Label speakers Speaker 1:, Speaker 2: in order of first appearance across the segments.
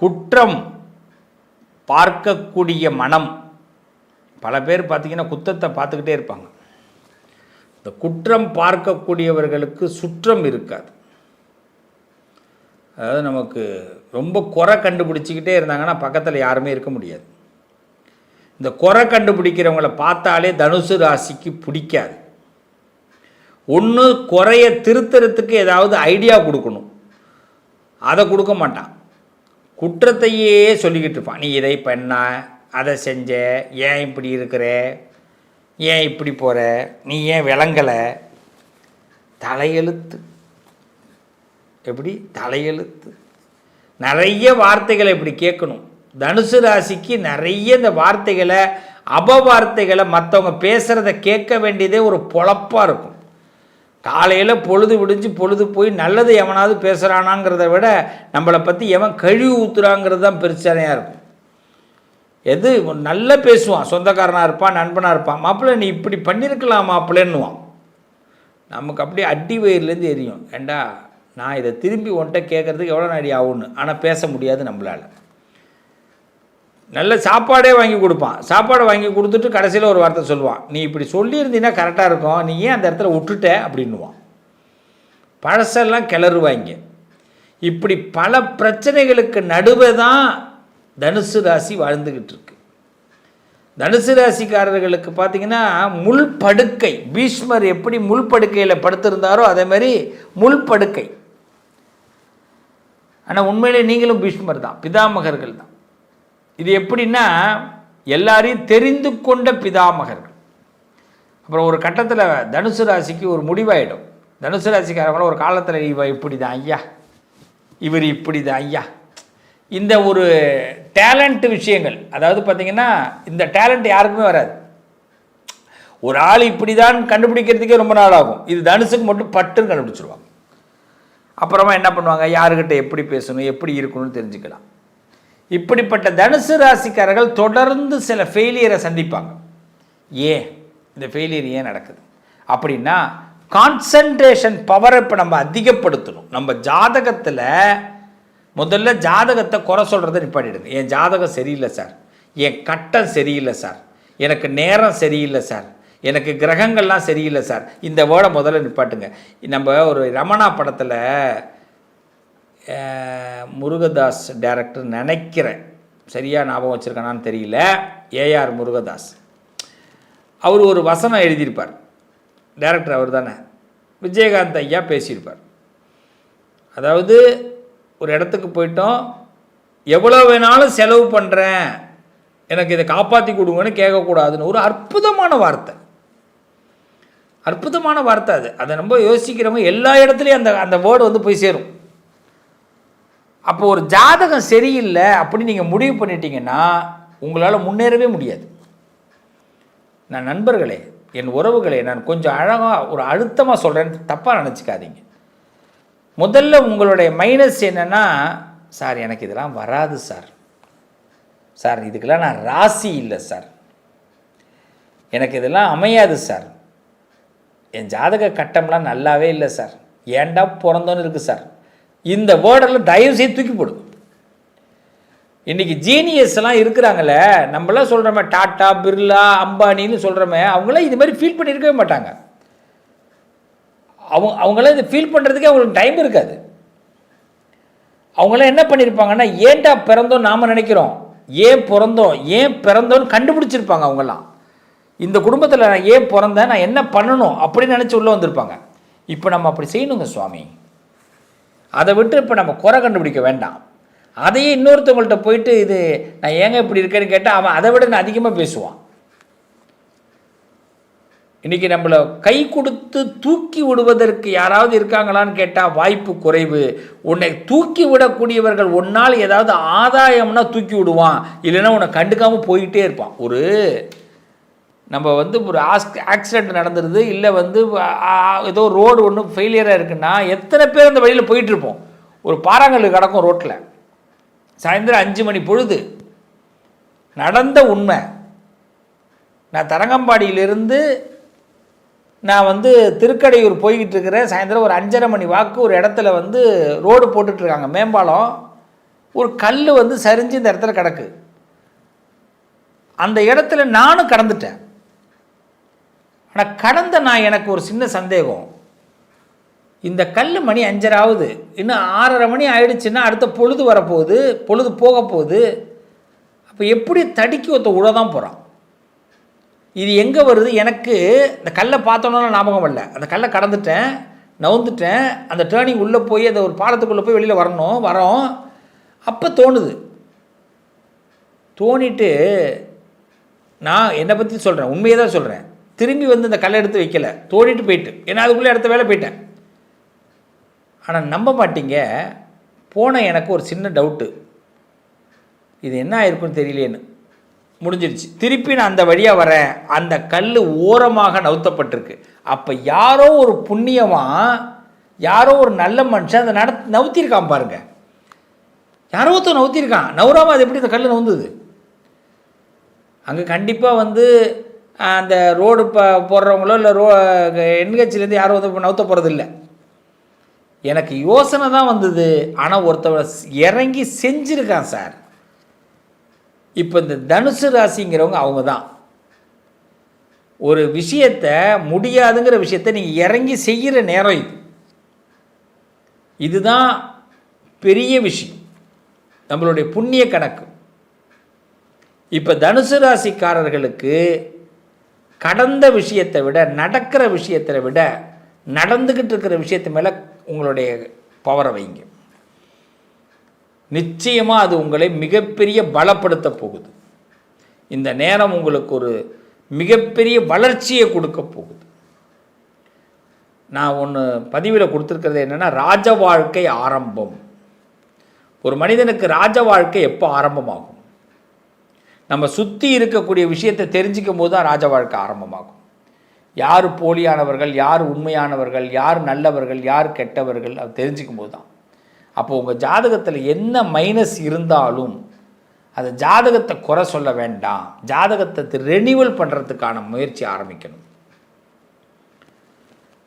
Speaker 1: குற்றம் பார்க்கக்கூடிய மனம். பல பேர் பார்த்திங்கன்னா குற்றத்தை பார்த்துக்கிட்டே இருப்பாங்க. இந்த குற்றம் பார்க்கக்கூடியவர்களுக்கு சுற்றம் இருக்காது. அதாவது நமக்கு ரொம்ப குறை கண்டுபிடிச்சிக்கிட்டே இருந்தாங்கன்னா பக்கத்தில் யாருமே இருக்க முடியாது. இந்த குறை கண்டுபிடிக்கிறவங்கள பார்த்தாலே தனுசு ராசிக்கு பிடிக்காது. ஒன்று குறைய திருத்தறதுக்கு ஏதாவது ஐடியா கொடுக்கணும், அதை கொடுக்க மாட்டான். குற்றத்தையே சொல்லிக்கிட்டு இருப்பான். நீ இதை பண்ண, அதை செஞ்ச, ஏன் இப்படி இருக்கிற, ஏன் இப்படி போகிற, நீ ஏன் விளங்கலை, தலையெழுத்து. எப்படி தலையெழுத்து. நிறைய வார்த்தைகளை இப்படி கேட்கணும். தனுசு ராசிக்கு நிறைய இந்த வார்த்தைகளை, அபவார்த்தைகளை, மற்றவங்க பேசுகிறத கேட்க வேண்டியதே ஒரு பொழப்பாக இருக்கும். காலையில் பொழுது விடிஞ்சு பொழுது போய் நல்லது எவனாவது பேசுகிறானாங்கிறத விட நம்மளை பற்றி எவன் கழுவி ஊற்றுறாங்கிறது தான் பிரச்சனையாக இருக்கும். எது நல்லா பேசுவான், சொந்தக்காரனாக இருப்பான், நண்பனாக இருப்பான், மாப்பிள்ளை நீ இப்படி பண்ணியிருக்கலாம் மாப்பிள்ளைன்னுவான். நமக்கு அப்படியே அடி வயிறுலேருந்து எரியும். ஏண்டா நான் இதை திரும்பி ஒன்ட்ட கேட்குறதுக்கு எவ்வளோ நாடி ஆகும்னு. ஆனால் பேச முடியாது நம்மளால். நல்ல சாப்பாடே வாங்கி கொடுப்பான். சாப்பாடை வாங்கி கொடுத்துட்டு கடைசியில் ஒரு வார்த்தை சொல்லுவான், நீ இப்படி சொல்லியிருந்தீங்கன்னா கரெக்டாக இருக்கும், நீ ஏன் அந்த இடத்துல விட்டுட்ட அப்படின்னுவான். பழசெல்லாம் கிளறுவாங்க. இப்படி பல பிரச்சனைகளுக்கு நடுவே தான் தனுசு ராசி வாழ்ந்துக்கிட்டு இருக்கு. தனுசு ராசிக்காரர்களுக்கு பார்த்திங்கன்னா முள் படுக்கை. பீஷ்மர் எப்படி முள் படுக்கையில் படுத்திருந்தாரோ அதே மாதிரி முள் படுக்கை. ஆனால் உண்மையிலே நீங்களும் பீஷ்மர் தான், பிதாமகர்கள் தான். இது எப்படின்னா எல்லாரையும் தெரிந்து கொண்ட பிதாமகர்கள். அப்புறம் ஒரு கட்டத்தில் தனுசு ராசிக்கு ஒரு முடிவாயிடும். தனுசு ராசிக்காரங்களும் ஒரு காலத்தில் இவ இப்படி தான் ஐயா, இவர் இப்படி தான் ஐயா, இந்த ஒரு டேலண்ட் விஷயங்கள். அதாவது பார்த்திங்கன்னா இந்த டேலண்ட் யாருக்குமே வராது. ஒரு ஆள் இப்படி தான் கண்டுபிடிக்கிறதுக்கே ரொம்ப நாள் ஆகும். இது தனுசுக்கு மட்டும் பட்டுன்னு கண்டுபிடிச்சிருவாங்க. அப்புறமா என்ன பண்ணுவாங்க, யாருக்கிட்ட எப்படி பேசணும், எப்படி இருக்கணும்னு தெரிஞ்சுக்கலாம். இப்படிப்பட்ட தனுசு ராசிக்காரர்கள் தொடர்ந்து சில ஃபெயிலியரை சந்திப்பாங்க. ஏன் இந்த ஃபெயிலியர் ஏன் நடக்குது அப்படின்னா, கான்சன்ட்ரேஷன் பவரை இப்போ நம்ம அதிகப்படுத்தணும். நம்ம ஜாதகத்தில் முதல்ல ஜாதகத்தை குறை சொல்கிறத நிப்பாட்டிடுங்க. என் ஜாதகம் சரியில்லை சார், என் கட்டம் சரியில்லை சார், எனக்கு நேரம் சரியில்லை சார், எனக்கு கிரகங்கள்லாம் சரியில்லை சார், இந்த வேர்டை முதல்ல நிப்பாட்டுங்க. நம்ம ஒரு ரமணா படத்தில் முருகதாஸ் டைரக்டர் நினைக்கிறேன், சரியாக ஞாபகம் வச்சுருக்கானான்னு தெரியல, ஏஆர் முருகதாஸ், அவர் ஒரு வசனம் எழுதியிருப்பார். டைரக்டர் அவர் தானே, விஜயகாந்த் ஐயா பேசியிருப்பார். அதாவது ஒரு இடத்துக்கு போயிட்டோம், எவ்வளோ வேணாலும் செலவு பண்ணுறேன், எனக்கு இதை காப்பாற்றி கொடுங்கன்னு கேட்கக்கூடாதுன்னு. ஒரு அற்புதமான வார்த்தை, அற்புதமான வார்த்தை அது. அதை நம்ம யோசிக்கிறவங்க எல்லா இடத்துலையும் அந்த வேர்டு வந்து போய் சேரும். அப்போ ஒரு ஜாதகம் சரியில்லை அப்படின்னு நீங்கள் முடிவு பண்ணிட்டீங்கன்னா உங்களால் முன்னேறவே முடியாது. நான் நண்பர்களே, என் உறவுகளே, நான் கொஞ்சம் அழகாக ஒரு அழுத்தமாக சொல்கிறேன்னு தப்பாக நினச்சிக்காதீங்க. முதல்ல உங்களுடைய மைனஸ் என்னென்னா, சார் எனக்கு இதெல்லாம் வராது சார், சார் இதுக்கெல்லாம் நான் ராசி இல்லை சார், எனக்கு இதெல்லாம் அமையாது சார், என் ஜாதக கட்டம்லாம் நல்லாவே இல்லை சார், ஏண்டா பிறந்தோன்னு இருக்குது சார், இந்த வேர்டெல்லாம் தயவு செய்து தூக்கி போடுங்க. இன்றைக்கி ஜீனியஸ் எல்லாம் இருக்கிறாங்களே, நம்மளாம் சொல்கிறோமே டாட்டா பிர்லா அம்பானின்னு சொல்கிறோமே, அவங்களாம் இது மாதிரி ஃபீல் பண்ணியிருக்கவே மாட்டாங்க. அவங்களாம் இதை ஃபீல் பண்ணுறதுக்கே அவங்களுக்கு டைம் இருக்காது. அவங்களாம் என்ன பண்ணியிருப்பாங்கன்னா, ஏன்டா பிறந்தோம் நாம் நினைக்கிறோம், ஏன் பிறந்தோன்னு கண்டுபிடிச்சிருப்பாங்க. அவங்கெல்லாம் இந்த குடும்பத்தில் நான் ஏன் பிறந்தேன், நான் என்ன பண்ணணும் அப்படின்னு நினச்சி உள்ளே வந்திருப்பாங்க. இப்போ நம்ம அப்படி செய்யணுங்க சுவாமி. அதை விட்டு இப்போ நம்ம குறை கண்டுபிடிக்க வேண்டாம். அதையே இன்னொருத்தவங்கள்ட்ட போயிட்டு இது நான் ஏங்க இப்படி இருக்கேன்னு கேட்டால் அவன் அதை விட நான் அதிகமாக பேசுவான். இன்றைக்கி நம்மளை கை கொடுத்து தூக்கி விடுவதற்கு யாராவது இருக்காங்களான்னு கேட்டால் வாய்ப்பு குறைவு. உன்னை தூக்கி விடக்கூடியவர்கள் ஒன்னால் ஏதாவது ஆதாயம்னா தூக்கி விடுவான், இல்லைன்னா உன்னை கண்டுக்காமல் போயிட்டே இருப்பான். ஒரு நம்ம வந்து ஒரு ஆக்சிடெண்ட் நடந்துருது, இல்லை வந்து ஏதோ ரோடு ஒன்று ஃபெயிலியராக இருக்குன்னா எத்தனை பேர் அந்த வழியில் போயிட்டுருப்போம். ஒரு பாறாங்கல் கிடக்கும் ரோட்டில், சாயந்தரம் 5 மணி பொழுது நடந்த உண்மை. நான் தரங்கம்பாடியிலிருந்து நான் வந்து திருக்கடையூர் போய்கிட்டு இருக்கிறேன். சாயந்தரம் ஒரு 5:30 மணி வாக்கு ஒரு இடத்துல வந்து ரோடு போட்டுட்ருக்காங்க, மேம்பாலம். ஒரு கல் வந்து சரிஞ்சு இந்த இடத்துல கிடக்கு. அந்த இடத்துல நானும் கடந்துட்டேன். ஆனால் கடந்த நான் எனக்கு ஒரு சின்ன சந்தேகம், இந்த கல் மணி 5:30 ஆகுது, இன்னும் 6:30 மணி ஆயிடுச்சுன்னா அடுத்த பொழுது வரப்போகுது, பொழுது போக போகுது. அப்போ எப்படி தடிக்கி ஒருத்த உழ தான் போகிறான். இது எங்கே வருது? எனக்கு இந்த கல்லை பார்த்தோன்னா ஞாபகம் வரல. அந்த கல்லை கடந்துட்டேன், நவுந்துட்டேன், அந்த டேர்னிங் உள்ளே போய் அந்த ஒரு பாலத்துக்குள்ளே போய் வெளியில் வரோம். அப்போ தோணிட்டு நான் என்னை பற்றி சொல்கிறேன், உண்மையை தான் சொல்கிறேன். திரும்பி வந்து இந்த கல்லை எடுத்து வைக்கல, தோண்டிட்டு போயிட்டு, ஏன்னா அதுக்குள்ளே அடுத்த வேலை போயிட்டேன். ஆனால் நம்ப மாட்டீங்க, போன எனக்கு ஒரு சின்ன டவுட்டு, இது என்ன ஆயிருக்குன்னு தெரியலேன்னு. முடிஞ்சிருச்சு. திருப்பி நான் அந்த வழியாக வரேன், அந்த கல் ஓரமாக நவுத்தப்பட்டிருக்கு. அப்போ யாரோ ஒரு புண்ணியமாக, யாரோ ஒரு நல்ல மனுஷன் அதை நவுத்திருக்கான் பாருங்க. யாரோ ஒருத்தர் நவுத்திருக்கான். நவுறாமல் அது எப்படி இந்த கல் நவுந்தது? அங்கே கண்டிப்பாக வந்து அந்த ரோடு போடுறவங்களோ இல்லை என்ஹெச்லேருந்து யாரும் வந்து நவுத்த போகிறது இல்லை. எனக்கு யோசனை தான் வந்தது, ஆனால் ஒருத்தவர் இறங்கி செஞ்சுருக்கான் சார். இப்போ இந்த தனுசு ராசிங்கிறவங்க அவங்க தான் ஒரு விஷயத்தை, முடியாதுங்கிற விஷயத்தை நீங்கள் இறங்கி செய்கிற நேரம் இது. இதுதான் பெரிய விஷயம், நம்மளுடைய புண்ணிய கணக்கு. இப்போ தனுசு ராசிக்காரர்களுக்கு கடந்த விஷயத்தை விட, நடக்கிற விஷயத்தை விட, நடந்துக்கிட்டு இருக்கிற விஷயத்து மேலே உங்களுடைய பவரை வைங்க. நிச்சயமாக அது உங்களை மிகப்பெரிய பலப்படுத்த போகுது. இந்த நேரம் உங்களுக்கு ஒரு மிகப்பெரிய வளர்ச்சியை கொடுக்க போகுது. நான் ஒன்று பதிவில் கொடுத்துருக்கிறது என்னென்னா, ராஜ வாழ்க்கை ஆரம்பம். ஒரு மனிதனுக்கு ராஜ வாழ்க்கை எப்போ ஆரம்பமாகும்? நம்ம சுற்றி இருக்கக்கூடிய விஷயத்தை தெரிஞ்சிக்கும் போது தான் ராஜ வாழ்க்கை ஆரம்பமாகும். யார் போலியானவர்கள், யார் உண்மையானவர்கள், யார் நல்லவர்கள், யார் கெட்டவர்கள், அது தெரிஞ்சிக்கும் போது தான். அப்போ உங்கள் ஜாதகத்தில் என்ன மைனஸ் இருந்தாலும் அது ஜாதகத்தை குறை சொல்ல வேண்டாம், ஜாதகத்தை ரெனிவல் பண்ணுறதுக்கான முயற்சி ஆரம்பிக்கணும்.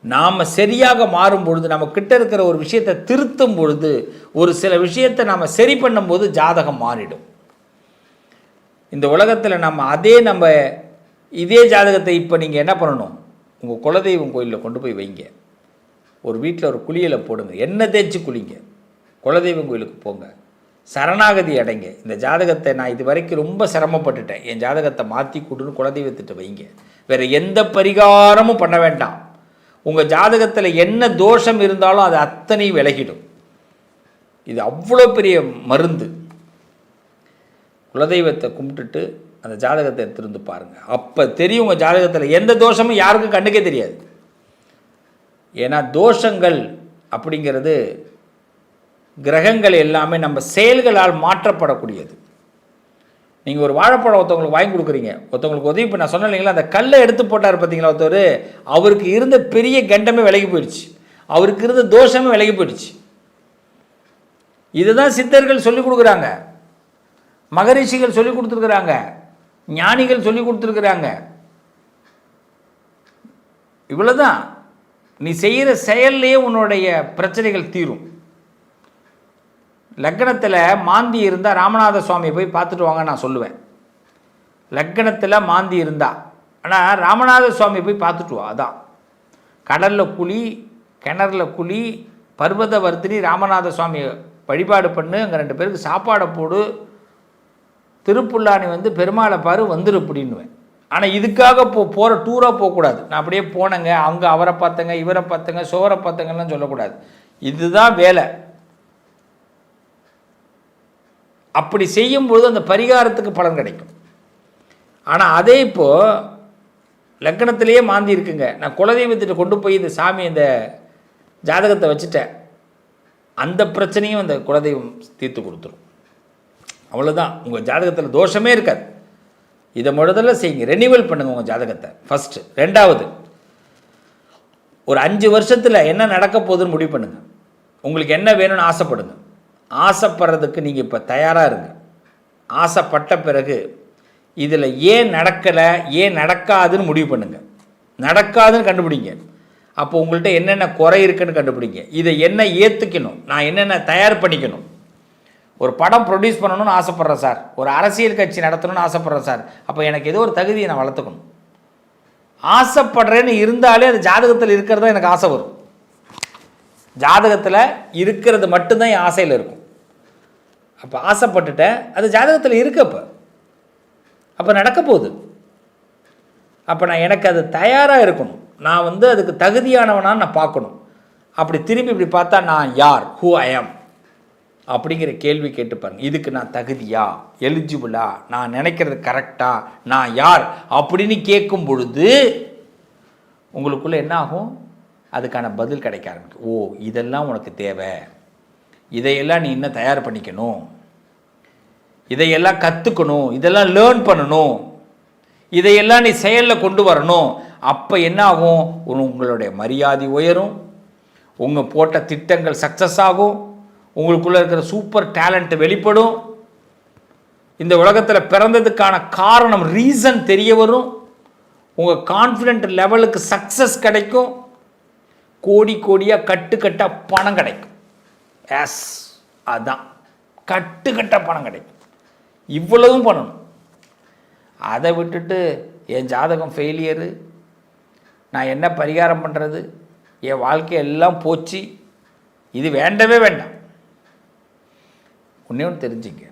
Speaker 1: நாம் சரியாக மாறும் பொழுது, நம்ம கிட்ட இருக்கிற ஒரு விஷயத்தை திருத்தும் பொழுது, ஒரு சில விஷயத்தை நாம் சரி பண்ணும்போது ஜாதகம் மாறிடும். இந்த உலகத்தில் நம்ம இதே ஜாதகத்தை இப்போ நீங்கள் என்ன பண்ணணும்? உங்கள் குலதெய்வம் கோயிலில் கொண்டு போய் வைங்க. ஒரு வீட்டில் ஒரு குளியலை போடுங்க, எண்ணெய் தேய்ச்சி குளிங்க, குலதெய்வம் கோயிலுக்கு போங்க, சரணாகதி அடைங்க. இந்த ஜாதகத்தை நான் இது வரைக்கும் ரொம்ப சிரமப்பட்டுட்டேன், என் ஜாதகத்தை மாற்றி கொடுன்னு குலதெய்வத்திட்ட வைங்க. வேறு எந்த பரிகாரமும் பண்ண வேண்டாம். உங்கள் ஜாதகத்தில் என்ன தோஷம் இருந்தாலும் அது அத்தனை விலகிடும். இது அவ்வளோ பெரிய மருந்து. குலதெய்வத்தை கும்பிட்டுட்டு அந்த ஜாதகத்தை எடுத்துருந்து பாருங்கள். அப்போ தெரியும் உங்கள் ஜாதகத்தில் எந்த தோஷமும் யாருக்கும் கண்ணுக்கே தெரியாது. ஏன்னா தோஷங்கள் அப்படிங்கிறது கிரகங்கள் எல்லாமே நம்ம செயல்களால் மாற்றப்படக்கூடியது. நீங்கள் ஒரு வாழைப்பழம் ஒருத்தவங்களுக்கு வாங்கி கொடுக்குறீங்க, ஒருத்தவங்களுக்கு உதவி. இப்போ நான் சொன்னேன் இல்லைங்களா, அந்த கல்லை எடுத்து போட்டார் பார்த்தீங்களா ஒருத்தர், அவருக்கு இருந்த பெரிய கண்டமே விலகி போயிடுச்சு, அவருக்கு இருந்த தோஷமே விலகி போயிடுச்சு. இதுதான் சித்தர்கள் சொல்லிக் கொடுக்குறாங்க, மகரிஷிகள் சொல்லிக் கொடுத்துருக்குறாங்க, ஞானிகள் சொல்லிக் கொடுத்துருக்குறாங்க. இவ்வளோதான். நீ செய்கிற செயல்லையே உன்னுடைய பிரச்சனைகள் தீரும். லக்னத்தில் மாந்தி இருந்தால் ராமநாத சுவாமியை போய் பார்த்துட்டு வாங்க நான் சொல்லுவேன். லக்னத்தில் மாந்தி இருந்தா, ஆனால் ராமநாத சுவாமியை போய் பார்த்துட்டு வா. அதான் கடலில் குழி, கிணறுல குழி, பர்வத வர்த்தினி ராமநாத சுவாமியை வழிபாடு பண்ணு, அங்கே 2 பேருக்கு சாப்பாடை போடு, திருப்புல்லானி வந்து பெருமாளை பாரு வந்துரு அப்படின்னுவேன். ஆனால் இதுக்காக போகிற டூராக போகக்கூடாது. நான் அப்படியே போனேங்க, அவங்க அவரை பார்த்தங்க, இவரை பார்த்தங்க, சோரை பார்த்தங்கலாம் சொல்லக்கூடாது. இதுதான் வேலை. அப்படி செய்யும்போது அந்த பரிகாரத்துக்கு பலன் கிடைக்கும். ஆனால் அதே இப்போது லக்னத்திலேயே மாந்தி இருக்குங்க, நான் குலதெய்வத்திட்ட கொண்டு போய் இந்த சாமி இந்த ஜாதகத்தை வச்சுட்டேன், அந்த பிரச்சனையும் அந்த குலதெய்வம் தீர்த்து கொடுத்துரும். அவ்வளோதான். உங்கள் ஜாதகத்தில் தோஷமே இருக்காது. இதை முதல்ல செய்யுங்க, ரெனிவல் பண்ணுங்கள் உங்கள் ஜாதகத்தை ஃபஸ்ட்டு. 2வது, ஒரு 5 வருஷத்தில் என்ன நடக்க போகுதுன்னு முடிவு பண்ணுங்கள். உங்களுக்கு என்ன வேணும்னு ஆசைப்படுங்க. ஆசைப்படுறதுக்கு நீங்கள் இப்போ தயாராக இருங்க. ஆசைப்பட்ட பிறகு இதில் ஏன் நடக்கலை, ஏன் நடக்காதுன்னு முடிவு பண்ணுங்கள். நடக்காதுன்னு கண்டுபிடிங்க. அப்போ உங்கள்கிட்ட என்னென்ன குறை இருக்குன்னு கண்டுபிடிங்க. இதை என்ன ஏற்றுக்கணும், நான் என்னென்ன தயார் பண்ணிக்கணும். ஒரு படம் ப்ரொடியூஸ் பண்ணணும்னு ஆசைப்பட்றேன் சார், ஒரு அரசியல் கட்சி நடத்தணும்னு ஆசைப்பட்றேன் சார், அப்போ எனக்கு ஏதோ ஒரு தகுதியை நான் வளர்த்துக்கணும். ஆசைப்படுறேன்னு இருந்தாலே அது ஜாதகத்தில் இருக்கிறதா எனக்கு ஆசை வரும். ஜாதகத்தில் இருக்கிறது மட்டும்தான் என் ஆசையில் இருக்கும். அப்போ ஆசைப்பட்டுட்டேன், அது ஜாதகத்தில் இருக்கு. அப்போ நடக்க போகுது. அப்போ நான் எனக்கு அது தயாராக இருக்கணும். நான் அதுக்கு தகுதியானவனான்னு நான் பார்க்கணும். அப்படி திரும்பி இப்படி பார்த்தா நான் யார், ஹூ ஐ ஆம் அப்படிங்கிற கேள்வி கேட்டுப்பாருங்க. இதுக்கு நான் தகுதியா, எலிஜிபிளா, நான் நினைக்கிறது கரெக்டா, நான் யார் அப்படின்னு கேட்கும் பொழுது உங்களுக்குள்ளே என்ன ஆகும், அதுக்கான பதில் கிடைக்க ஆரம்பிக்கும். ஓ, இதெல்லாம் உனக்கு தேவை, இதையெல்லாம் நீ இன்னும் தயார் பண்ணிக்கணும், இதையெல்லாம் கற்றுக்கணும், இதெல்லாம் லேர்ன் பண்ணணும், இதையெல்லாம் நீ செயலில் கொண்டு வரணும். அப்போ என்ன ஆகும், உங்களுடைய மரியாதை உயரும், உங்கள் போட்ட திட்டங்கள் சக்ஸஸ் ஆகும், உங்களுக்குள்ளே இருக்கிற சூப்பர் டேலண்ட் வெளிப்படும், இந்த உலகத்தில் பிறந்ததுக்கான காரணம் ரீசன் தெரிய வரும், உங்கள் கான்ஃபிடென்ட் லெவலுக்கு சக்ஸஸ் கிடைக்கும், கோடி கோடியாக கட்டுக்கட்டாக பணம் கிடைக்கும். எஸ், அதுதான் கட்டுக்கட்டாக பணம் கிடைக்கும். இவ்வளவும் பண்ணணும். அதை விட்டுட்டு என் ஜாதகம் ஃபெயிலியரு, நான் என்ன பரிகாரம் பண்ணுறது, என் வாழ்க்கை எல்லாம் போச்சு, இது வேண்டவே வேண்டாம். ஒன்றே ஒன்று தெரிஞ்சுங்க,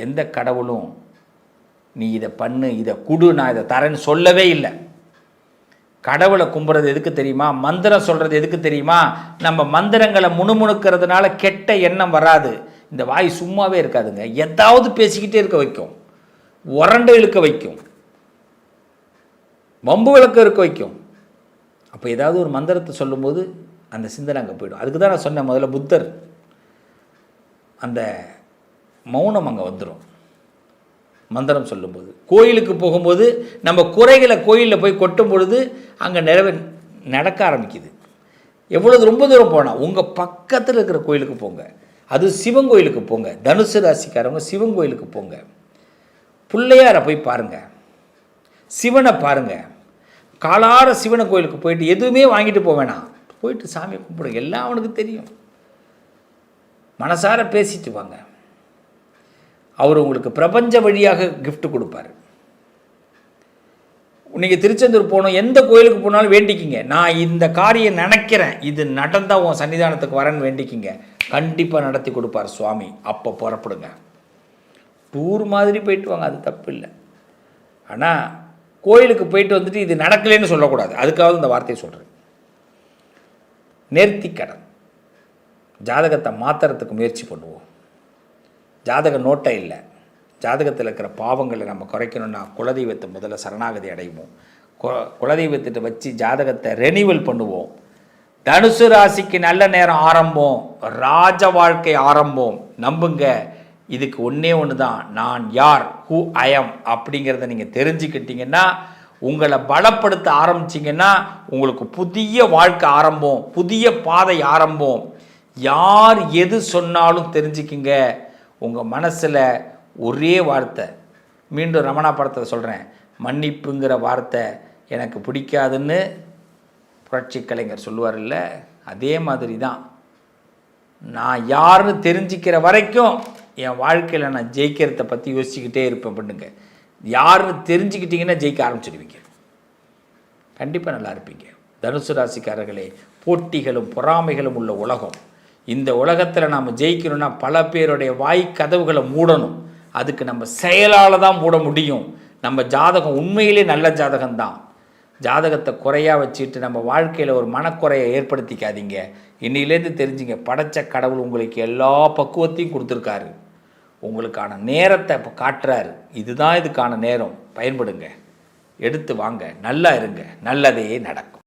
Speaker 1: எந்த கடவுளும் நீ இதை பண்ணு, இதை குடு, நான் இதை தரேன்னு சொல்லவே இல்லை. கடவுளை கும்புறது எதுக்கு தெரியுமா, மந்திரம் சொல்கிறது எதுக்கு தெரியுமா, நம்ம மந்திரங்களை முணுமுணுக்கிறதுனால கெட்ட எண்ணம் வராது. இந்த வாய் சும்மாவே இருக்காதுங்க, ஏதாவது பேசிக்கிட்டே இருக்க வைக்கும், உரண்டு இழுக்க வைக்கும், வம்பு விளக்க இருக்க வைக்கும். அப்போ ஏதாவது ஒரு மந்திரத்தை சொல்லும்போது அந்த சிந்தனை அங்கே போயிடும். அதுக்கு தான் நான் சொன்னேன் முதல்ல, புத்தர் அந்த மௌனம் அங்கே வந்துடும் மந்திரம் சொல்லும்போது. கோயிலுக்கு போகும்போது நம்ம குறைகளை கோயிலில் போய் கொட்டும் பொழுது அங்கே நடக்க ஆரம்பிக்குது. எவ்வளவு ரொம்ப தூரம் போனால் உங்கள் பக்கத்தில் இருக்கிற கோயிலுக்கு போங்க, அது சிவன் கோயிலுக்கு போங்க, தனுசு ராசிக்காரவங்க சிவன் கோயிலுக்கு போங்க, பிள்ளையாரை போய் பாருங்கள், சிவனை பாருங்கள், காலார சிவனை கோயிலுக்கு போயிட்டு எதுவுமே வாங்கிட்டு போக வேணாம், போயிட்டு சாமியை கும்பிடுங்க, எல்லாம் அவனுக்கு தெரியும், மனசார பேசிட்டு வாங்க. அவர் உங்களுக்கு பிரபஞ்ச வழியாக கிஃப்ட் கொடுப்பார். நீங்கள் திருச்செந்தூர் போகணும், எந்த கோயிலுக்கு போனாலும் வேண்டிக்கிங்க, நான் இந்த காரியம் நினைக்கிறேன், இது நடந்தால் உன் சன்னிதானத்துக்கு வரேன்னு வேண்டிக்கிங்க, கண்டிப்பாக நடத்தி கொடுப்பார் சுவாமி. அப்போ புறப்படுங்க, டூர் மாதிரி போயிட்டு வாங்க, அது தப்பு இல்லை. ஆனால் கோயிலுக்கு போயிட்டு வந்துட்டு இது நடக்கலைன்னு சொல்லக்கூடாது. அதுக்காவது இந்த வார்த்தையை சொல்கிறேன். நேர்த்திக்கடன், ஜாதகத்தை மாற்றுறதுக்கு முயற்சி பண்ணுவோம். ஜாதக நோட்டை இல்லை, ஜாதகத்தில் இருக்கிற பாவங்களை நம்ம குறைக்கணும்னா குலதெய்வத்தை முதல்ல சரணாகதி அடைவோம். குலதெய்வத்திட்ட வச்சு ஜாதகத்தை ரெனிவல் பண்ணுவோம். தனுசு ராசிக்கு நல்ல நேரம் ஆரம்பம், ராஜ வாழ்க்கை ஆரம்பம். நம்புங்க, இதுக்கு ஒன்றே ஒன்று தான், நான் யார், ஹூ ஐ ஆம் அப்படிங்கிறத நீங்கள் தெரிஞ்சுக்கிட்டீங்கன்னா, உங்களை பலப்படுத்த ஆரம்பிச்சிங்கன்னா உங்களுக்கு புதிய வாழ்க்கை ஆரம்பம், புதிய பாதை ஆரம்பம். யார் எது சொன்னாலும் தெரிஞ்சுக்கிங்க, உங்கள் மனசில் ஒரே வார்த்தை, மீண்டும் ரமணா படத்தில் சொல்கிறேன், மன்னிப்புங்கிற வார்த்தை எனக்கு பிடிக்காதுன்னு புரட்சி கலைஞர் சொல்லுவார் இல்லை, அதே மாதிரி தான். நான் யாருன்னு தெரிஞ்சிக்கிற வரைக்கும் என் வாழ்க்கையில் நான் ஜெயிக்கிறத பற்றி யோசிச்சுக்கிட்டே இருப்பேன். பண்ணுங்க, யாருன்னு தெரிஞ்சுக்கிட்டிங்கன்னா ஜெயிக்க ஆரம்பிச்சிடுவீங்க, கண்டிப்பாக நல்லா இருப்பீங்க. தனுசு ராசிக்காரர்களே, போட்டிகளும் பொறாமைகளும் உள்ள உலகம். இந்த உலகத்தில் நாம் ஜெயிக்கணும்னா பல பேருடைய வாய் கதவுகளை மூடணும். அதுக்கு நம்ம செயலால் தான் மூட முடியும். நம்ம ஜாதகம் உண்மையிலே நல்ல ஜாதகம்தான். ஜாதகத்தை குறையாக வச்சுட்டு நம்ம வாழ்க்கையில் ஒரு மனக்குறையை ஏற்படுத்திக்காதீங்க. இன்னிலேருந்து தெரிஞ்சுங்க, படைச்ச கடவுள் உங்களுக்கு எல்லா பக்குவத்தையும் கொடுத்துருக்காரு, உங்களுக்கான நேரத்தை இப்போ காட்டுறாரு. இதுதான் இதுக்கான நேரம், பயன்படுங்க, எடுத்து வாங்க, நல்லா இருங்க, நல்லதே நடக்கும்.